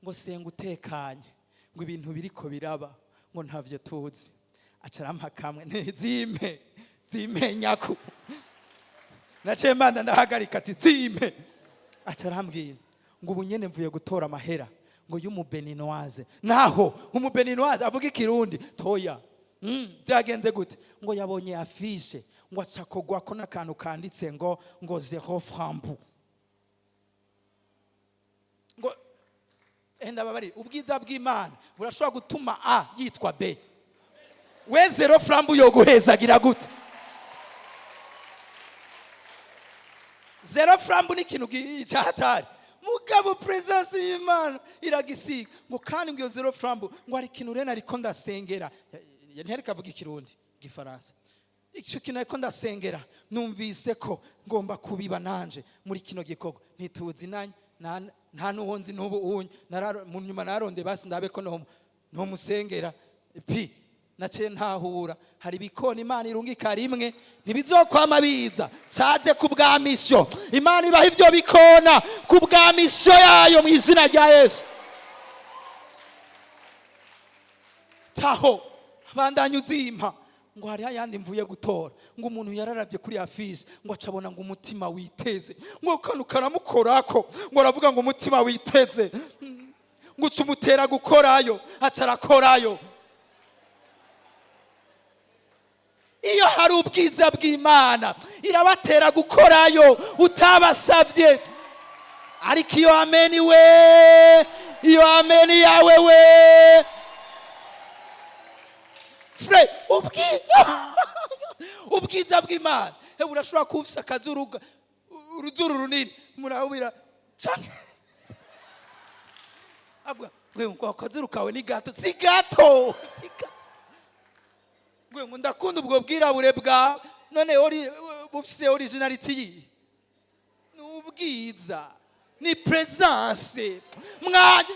Ngo senga utekanye, ngo ibintu biriko biraba, ngo ntavyo tuzi. Acarampa kamwe, zime nyaku. Naciye mbanda ndahagarika ati zime. Acarambwira ngo ubu nyene mvuye gutora amahera, ngo y'umubeninoise. Naho umubeninoise avuga ikirundi toya. Byagenze gute? Ngo yabonye afishe, ngo acakogwa ko nakantu kanditse ngo 0 francs. Ngo enda babari, ubwiza bw'Imana burashobora gutuma A yitwa B. We 0 francs yo guhezagira gute? 0 francs ni kintu gihatari, mugabo presence y'Imana iragisiga. Ngo kandi ngo 0 francs ngo ari kintu rena ariko ndasengera, ntihari kavuga ikirundi gifaransa. Icyo kintu ariko ndasengera, numvise ko ngomba kubiba nanje muri kino gikorwa. Ntituzi nta nuhonzi n'ubu unye, mu nyuma naronde basi ndabe ko no musengera pi. Naciye ntahura hari bikoni Imana irungika rimwe, ntibizokwama biza, caje ku bwa mission. Imana ibaha ivyo bikona ku bwa mission yayo mu izina rya Yesu. Taho bandanye uzimpa, ngo hari ayandi mvuye gutora, ngo umuntu yararavye kuri afishe, ngo acabona ngo umutima witeze, ngo kanu karamukorako, ngo aravuga ngo umutima witeze, ngo ucumutera gukorayo, acarakorayo. Iyo hari ubwiza bw'Imana irabatera gukorayo utabasavye. Ariko iyo ameni we iyo ameni yawe we fre ubwiza bw'Imana urashobora kufisa akazuruga uruzuru runini murabira canke agwa ngo akazuru kawe ni gato si gato ngo ndakunda ubwo bwirabure bwa none bufise originality ni ubwiza ni presence mwaje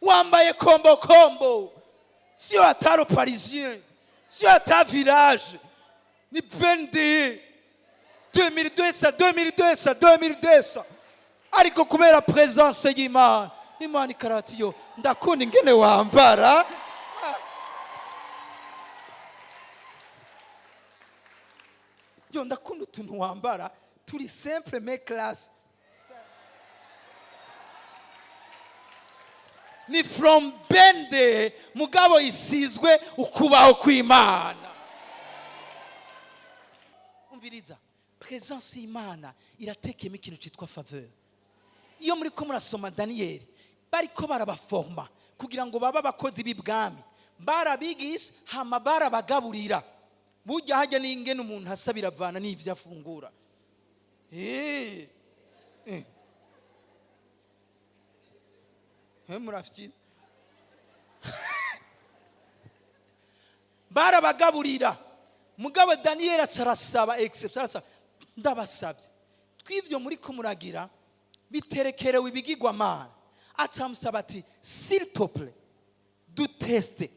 wambaye kombo sio ataro parisien sio ata village ni bende 2200 ariko kubera presence y'Imana Imana ikaratiyo ndakunda ingene wambara yo ndakunda utuntu wambara turi simple mais classe ni from bende mugabo isizwe ukubaho kw'Imana umviriza presence y'Imana iratekemo ikintu cyitwa faveur iyo muri ko murasoma Daniel bariko barabaforma kugira ngo baba abakozi b'ibwami barabigisha hama barabagaburira burya hajya n'ingene umuntu asabira avana n'ivyo afungura murafite barabagaburira mugabo Daniel acarasaba exception ndabasabye twivyo muri ko muragira biterekerewe ibigirwamana acamusaba ati s'il te plaît du teste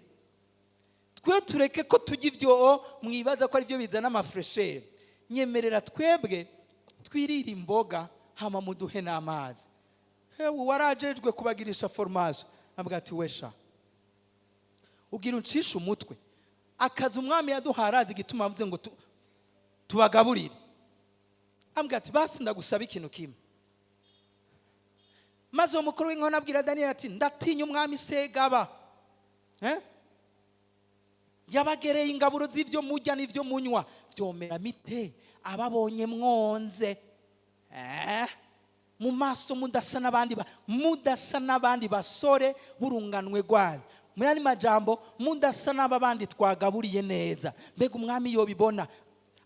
twe tureke ko tujya ivyo mwibaza ko ari byo bizana amafreshere nyemerera twebwe twirira imboga hama muduhe n'amazi hewe warajejwe kubagirisha formation nabwo ati wesha ugira uncisha umutwe akazi umwami yaduharazi gituma avuze ngo tubagaburire ambwa ati basi ndagusaba ikintu kimwe maze umukuru w'inkona abwira Daniel ati ndatinya umwami segaba yabagereye ingaburo z'ivyo mujya n'ivyo munywa vyomera mite ababonye mwonze mu maso mudasa n'abandi basore burunganwe rwanyu muyandi majambo mudasa n'abandi twagaburiye neza mbega umwami yo bibona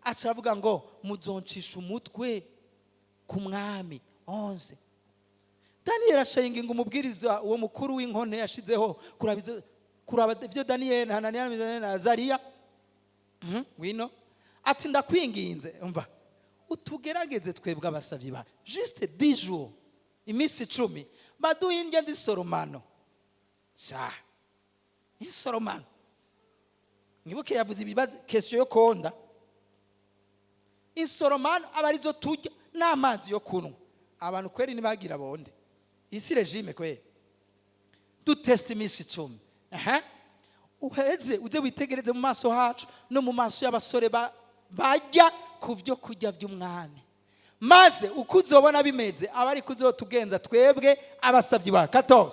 acavuga ngo muzoncisha umutwe ku mwami 11 Daniel ashinga umubwiriza uwo mukuru w'inkone yashizeho kuraba ibyo Daniel Hananiya na Azariya wino ati ndakwinginze umva utugerageze twebwe abasavyi ba juste 10 jours imisi 10 baduhinge ndi soromano sha isoromano nibuke yavuze ibibazo question yo konda isoromano abarizo tujya n'amazi yo kunwa abantu kweri nibagira bonde isi regime kweri du test imisi 10 uheze uze witegereze mu maso hacu no mu maso y'abasore bajya ku byo kujya by'umwami maze uko uzobona bimeze abari kuzotugenza twebwe abasabyi ba 14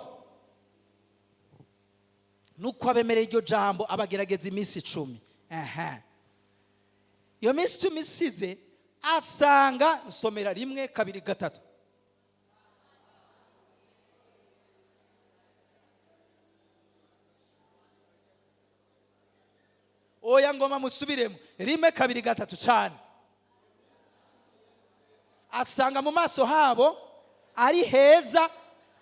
nuko abemereye iryo jambo abagerageza imisi 10 iyo misi 10 isize asanga nsomera 1 2 3 oya ngoma musubiremo 1 2 3 cyane asanga mu maso habo ari heza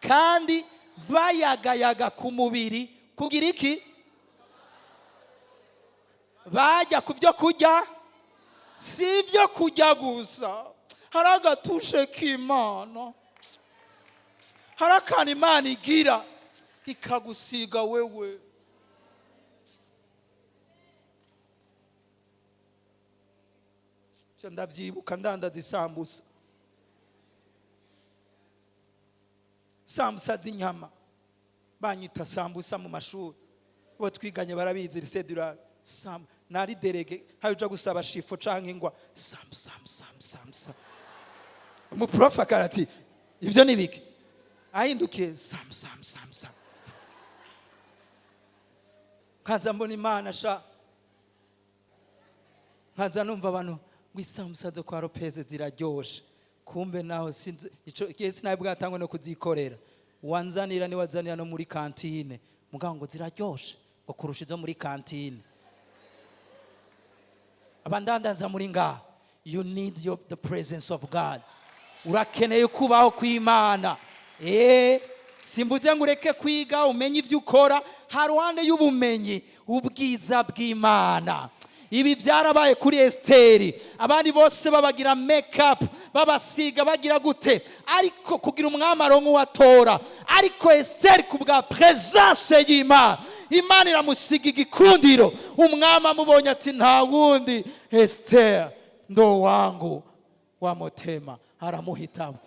kandi bayagayaga ku mubiri kugira iki bajya ku byo kurya si ibyo kurya gusa hari agatushe k'Imana hari akantu Imana igira ikagusiga wewe ndabyibuka ndandaza isambusa z'inyama banyita sambusa mu mashuri bo twiganye barabizi risedura nari derege haje gusaba shifo canke ingwa sambusa umuprof akarati ivyo nibiki ahindukiye sambusa kaza mbona Imana sha nkaza numva abantu ngo isambusa zo kwa Lopez ziraryoshe, kumbe naho sinzi ico kesi nawe bwatangwe no kuzikorera, wanzanira ni wazanira no muri kantine, mugabo ngo ziraryoshe ngo kurusha izo muri kantine. Abandandaza muri nga, you need the presence of God. Urakeneye kubaho kw'Imana. Simbuze ngo ureke kwiga umenye ibyo ukora, haruhande y'ubumenyi ubwiza bw'Imana. Ibi byarabaye kuri Esteri, abandi bose babagira make up, babasiga bagira gute, ariko kugira umwamaro nk'uwatora. Ariko Esteri kubwa presence y'Imana, Imana iramusiga igikundiro. Umwami amubonye ati nta wundi Esteri ndo wangu wa motema, aramuhitamo.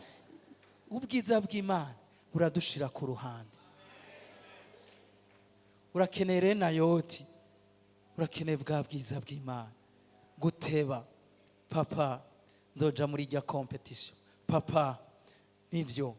Ubwiza bw'Imana buradushira ku ruhande. Urakeneye Nayoti, urakeneye bwa bwiza bw'Imana. Guteba, papa nzoja muri rya competition, papa nivyo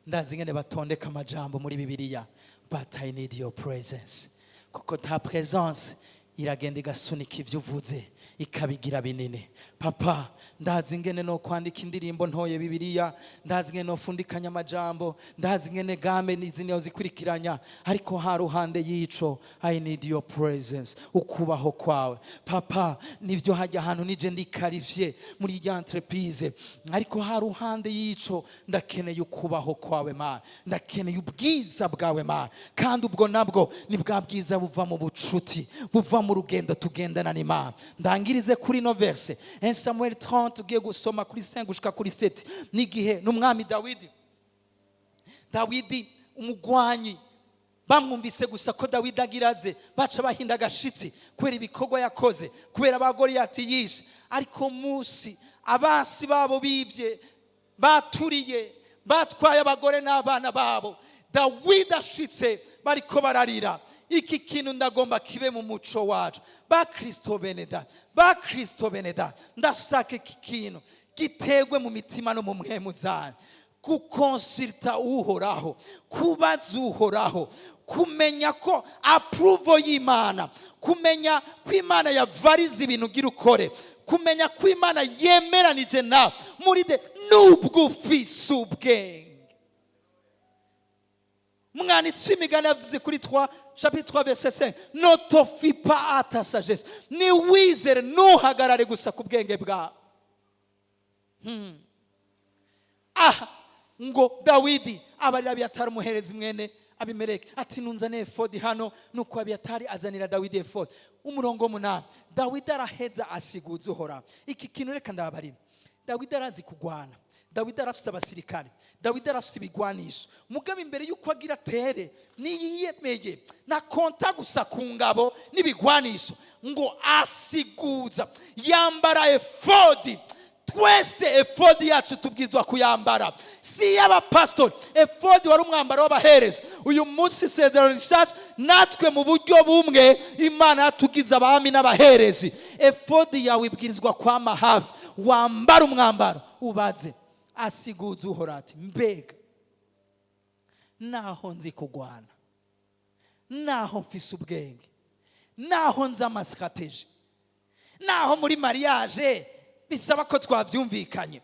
ndazi ngene batondeka amajambo muri Bibiliya, but I need your presence. Kuko ta presence iragenda igasunika ibyo uvuze ikabigira binini. Papa ndazi ngene no kwandika indirimbo ntoye Bibiliya, ndazi ngene no fundikanya amajambo, ndazi ngene game nizine zikurikiranya, ariko haruhande yico I need your presence, ukubaho kwawe. Papa nivyo hajya hano nije ndikarivye muri ya entreprise, ariko haruhande yico ndakeneye ukubaho kwawe Mana, ndakeneye ubwiza bwawe Mana. Kandi ubwo nabwo ni bwa bwiza buva mu bucuti, buva mu rugendo tugendana n'Imana. Ndangirize kuri no verse 1 Samuel 30 tugiye gusoma kuri 5 gushika kuri 7. Nigihe n'umwami Dawidi umugwanyi bamwumvise gusa ko Dawidi agiraze, baca bahinda gashitsi kubera ibikorwa yakoze, kubera abagoriyati yishe. Ariko musi abasi babo bivye, baturiye, batwaye abagore n'abana babo, Dawidi ashitse bariko bararira. Iki kintu ndagomba kibe mu muco wacu. Ba Kristo beneda, ndashaka iki kintu gitegwe mu mitima no mu mpemu zanyu. Kukonsulta uhoraho, kubaza uhoraho, kumenya ko approval y'Imana, kumenya ko Imana yavariza ibintu gira ukore, kumenya ko Imana yemeranije nawe muri de nubwo ufise ubwenge. Umwanditsi w'imigani yavuze kuri 3 chapitre 3 verset 5, ne te fie pas à ta sagesse, ni wizere ntuhagarare gusa ku bwenge bwawe. Ngo Dawidi abarira Abiyatari umuherezi mwene Abimeleki ati nunzane efodi hano, nuko Abiyatari azanira Dawidi efodi. Umurongo 8, Dawidi araheza asiguza uhoraho. Iki kintu reka ndabarira, Dawidi arazi kugwana, Dawidi arafise abasirikare, Dawidi arafise ibigwanisho. Mugabe imbere yuko agira tere niyiyemeye na konta gusa ku ngabo n'ibigwanisho, ngo asiguza yambara efodi. Twese efodi yacu tubwizwa kuyambara, si y'abapastori. Efodi wari umwambaro w'abaherezi. Uyu munsi Isezerano Rishasha natwe mu buryo bumwe Imana yatugize abami n'abaherezi. Efodi yawe ibwirizwa kwama hafi, wambara umwambaro ubaze. Asiguza uhoraho ati mbega naho nzi kugwana, naho mfise ubwenge, naho nzi amastrategie, naho muri mariage bisaba ko twavyumvikanye,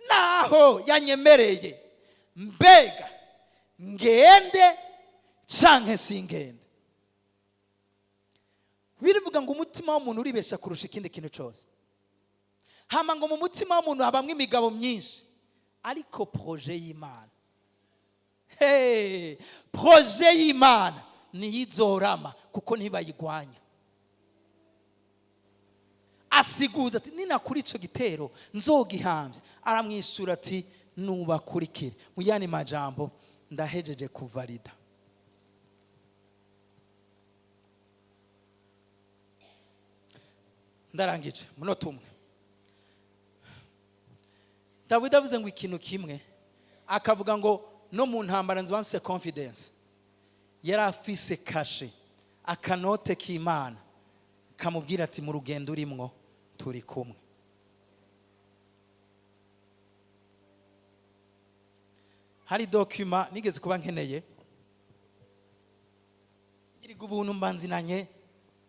naho yanyemereye, mbega ngende canke singende. Birivuga ngo umutima w'umuntu uribesha kurusha ikindi kintu cyose. Hama ngo mu mutima w'umuntu habamwe imigabo myinshi, ariko projet y'Imana, projet y'Imana niyizorama kuko ntibayigwanya. Asiguza ati nina kuri ico gitero nzogihambye. Aramwisura ati nubakurikire. Mu yandi majambo ndahejeje kuvalida. Ndarangije munota umwe. Dawidi avuze ngo ikintu kimwe, akavuga ngo no mu ntambara nzwanse confidence. Yari afise kashe akanote k'Imana kamubwira ati mu rugendo urimwo turi kumwe. Hari document nigeze kuba nkeneye, iri ubuntu mbanzinanye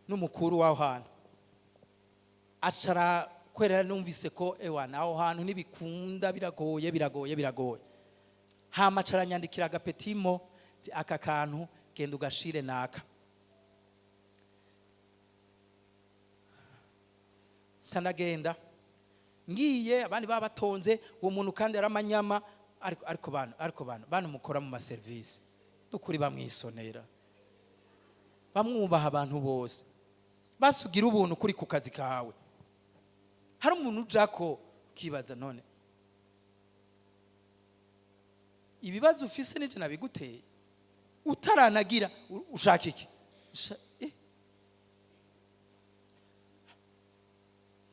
n'umukuru waho hano. Acara kwera numvise ko ewana aho hantu nibikunda biragoye hama caranyandikira agapetimo aka kantu genda ugashire naka sanagenda ngiye abandi babatonze uwo muntu kandi aramanyama ariko bana mukora mu maservice dukuri bamwisonera bamwubaha abantu bose basugira ubuntu kuri ku kazi kawe hari umuntu ujako kibaza none ibibazo ufise nije nabiguteye utaranagira ushaka iki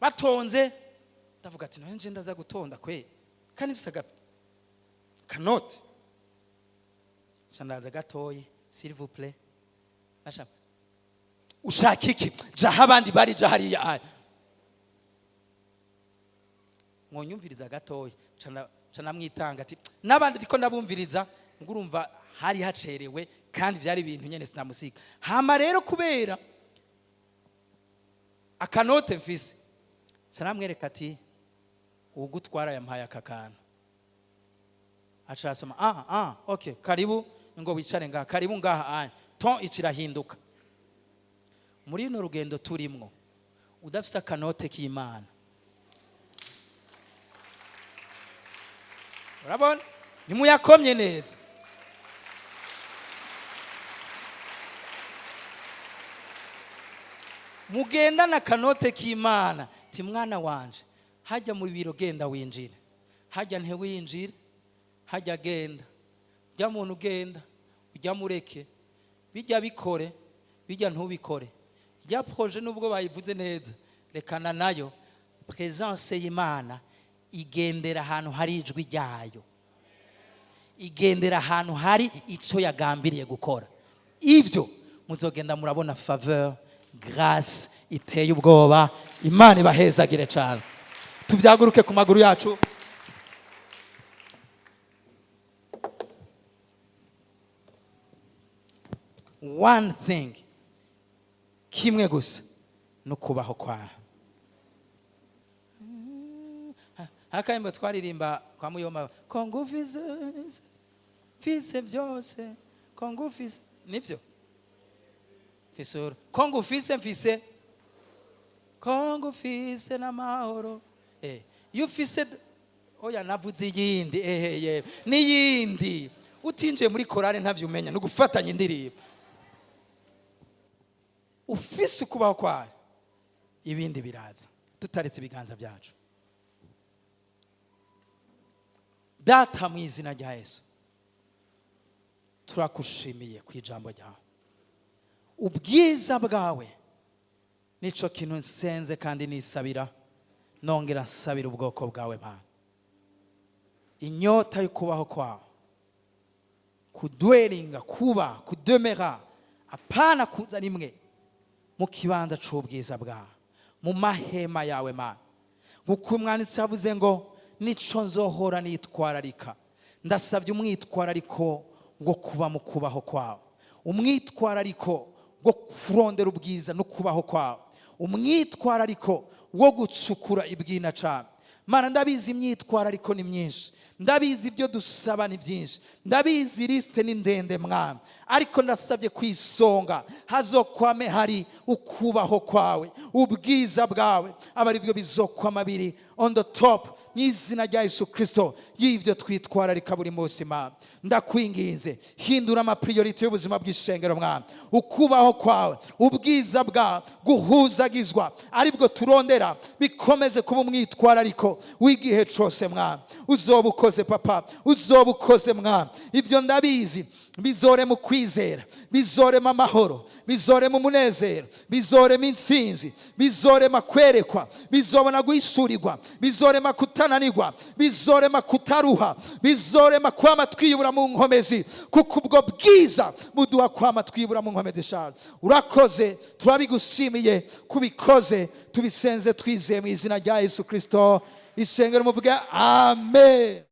batonze ndavuga ati none nje ndaza gutonda kwe kandi mfise kanote chandaza gatoyi s'il vous plaît nasha ushaka iki jaha abandi bari jahariya mwonyumviriza gatoyi cana mwitanga ati nabandi diko ndabumviriza ngurumva hari hacerewe kandi byari ibintu nyene sinamusika hama rero kubera akanote mfise sanamwereka ati ugutwara yampaye akakana acasoma okay karibu ngo wicare ngaha karibu ngaha ton ikirahinduka muri no rugendo turimwo udafise akanote k'Imana urabona nimuyakomye neza mugenda na kanote k'Imana ti mwana wanje hajya mu biro genda winjire hajya ntewinjire hajya genda ujya muntu genda ujya mureke bijya bikore bijya ntubikore ijya projet nubwo bayivuze neza rekana nayo presence y'Imana igendera ahantu hari ijwi ryayo igendera ahantu hari icyo yagambiriye gukora ivyo muzogenda murabona faveur grâce iteye ubwoba Imana ibahezagire cyane tuvyaguruke ku maguru yacu one thing kimwe gusa no kubaho kwa hakayimba twaririmba kwa Muyoma Kongo fise byose Kongo fise nivyo fisura Kongo fise Kongo fise na mahoro you fise oya navuze yindi ye ni yindi utinje muri korale ntavyumenya no gufatanya indirimbo ufise kubaho kwa ibindi biraza tutaretse ibiganza byacu data mu izina rya Yesu turakushimiye ku ijambo ryawe ubwiza bwawe nico kintu nsenze kandi nisabira nongera nsabira ubwoko bwawe Mana inyota yo kubaho kwawe kudweringa kudemera apana kuza rimwe mu kibanza c'ubwiza bwawe mu mahema yawe Mana nkuko umwanditsi yavuze ngo nico nzohora nitwararika ndasabye umwitwarariko ngo kuba mu kubaho kwawe umwitwarariko ngo kurondera ubwiza no kubaho kwawe umwitwarariko wo gucukura ibwina cyane Mana ndabizi imyitwarariko ni myinshi ndabizi ibyo dusaba ni byinshi ndabizi liste ni ndende mwami ariko ndasabye kwisonga hazokwame hari ukubaho kwawe ubwiza bwawe abari byo bizokwama biri on the top n'izina rya Yesu Kristo y'ivyo twitwararika buri munsi Mana ndakwinginze hindura ama priority y'ubuzima bw'ishengero mwami ukubaho kwawe ubwiza bwawe guhuzagizwa aribwo turondera bikomeze kuba umwitwarariko w'igihe cyose mwami uzobukoze papa uzobukoze mwami ibyo ndabizi bizorema kwizera bizorema amahoro bizorema umunezero bizorema intsinzi bizorema kwerekwa bizobona guhishurirwa bizorema kutananirwa bizorema kutaruha bizorema kwama twibura mu nkomezi kuko ubwo bwiza buduha kwama twibura mu nkomezi shaje urakoze turabigushimiye kubikoze tubisenze twizeye mu izina rya Yesu Kristo isengero muvuge amen.